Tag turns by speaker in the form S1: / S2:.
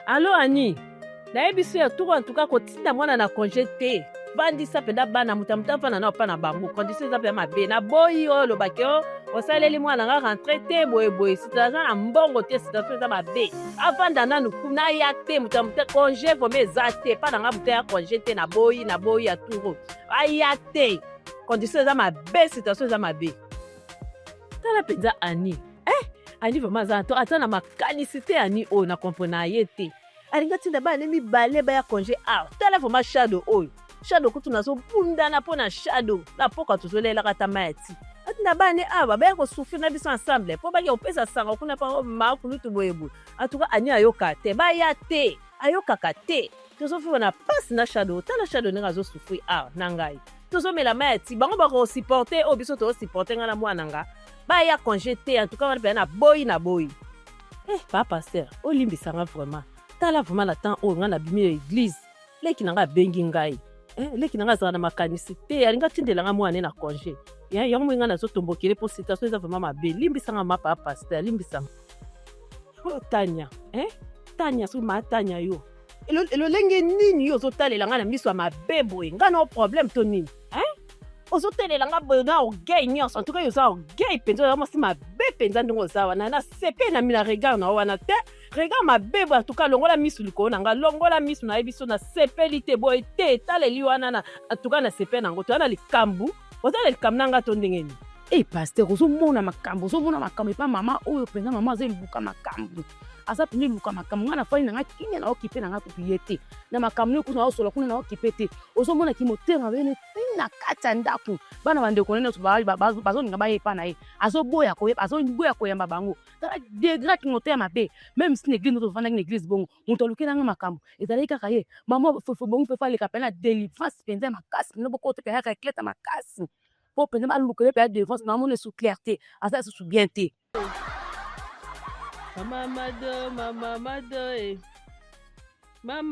S1: Allo Annie, nayebiso ya tuko en tout cas kotinda mwana na congé te. Bandisa penda bana mutamuta fana na pa na bango. Condition za pe mabe na boyi o lo bakio osaleli mwana nga rentré te boye situation na mbongo te situation za mabe. Afanda nanu kuna ya te mutamuta congé vome za te pa na nga buta ya congé te na boyi ya turo. Aya te. Condition za mabe situation za mabe. Tala penza Annie. Ani vraiment za to atana makanisité ani o na comprendre yete. Alinga tinda ba ne mi bale ba ya congé tala vraiment shadow oyo. Shadow kutu na so bunda na pona shadow na poka tuzolela kata maiti. Atinda ba ne ba ya ko souffrir na biso ensemble po ba ya opesa sanga kuna pa ma kulutu boyebu. Atuka ani ayoka te ba ya te ayoka ka te. Tozo fu na passe na shadow tala shadow nga zo souffrir na ngai. Tozo mela maiti bango ba ko supporter o biso to supporter nga na mwana nga. Ba ya congé te en tout cas on na boy. Pas pasteur, o limbisa nga vraiment. Tala vraiment la temps o nga na bimi église. Leki na nga bengi ngai. Leki na nga za na makanisité, alinga tindela nga mwana na congé. Ya yango nga na zo tombokele pour situation za vraiment mabe. Limbisa nga ma papa pasteur, limbisa. Tanya, Tanya su ma Tanya yo. Elo lenge nini yo zo talela nga na miso ya mabe boy. Nga no problème to nini? Ozotelela nga bona orgueil nyonso en tout cas yoza orgueil penza ya mwasi mabe penza ndongo zawa na sepe na mina regard na wana te regard mabe en tout cas longola misu likolo na nga longola misu na yebiso na sepeli te boy te taleli wana na en tout cas na sepe nango to na likambu ozala likambu nanga to ndengeni
S2: pasteur ozomona makambo epa mama oyo penza mama azeluka makambo asa pini luka makambo nga na fali na nga kinya na okipe na nga propriété na makambo ne kuna osola kuna na okipe te ozomona ki moteur bene na kata ndaku bana bande konene so bazo ninga baye pa na ye azoboya koyamba bango tala degra ki moteur mabe même si l'église notre vanda une église bongo moto luke na nga makambo ezali kaka ye mama fo bongo fe fali kapena délivrance penza makasi no boko te kaya éclata makasi po penza ba luke pe délivrance na mona sous clarté asa sous bien te.
S1: Mama mado, mama.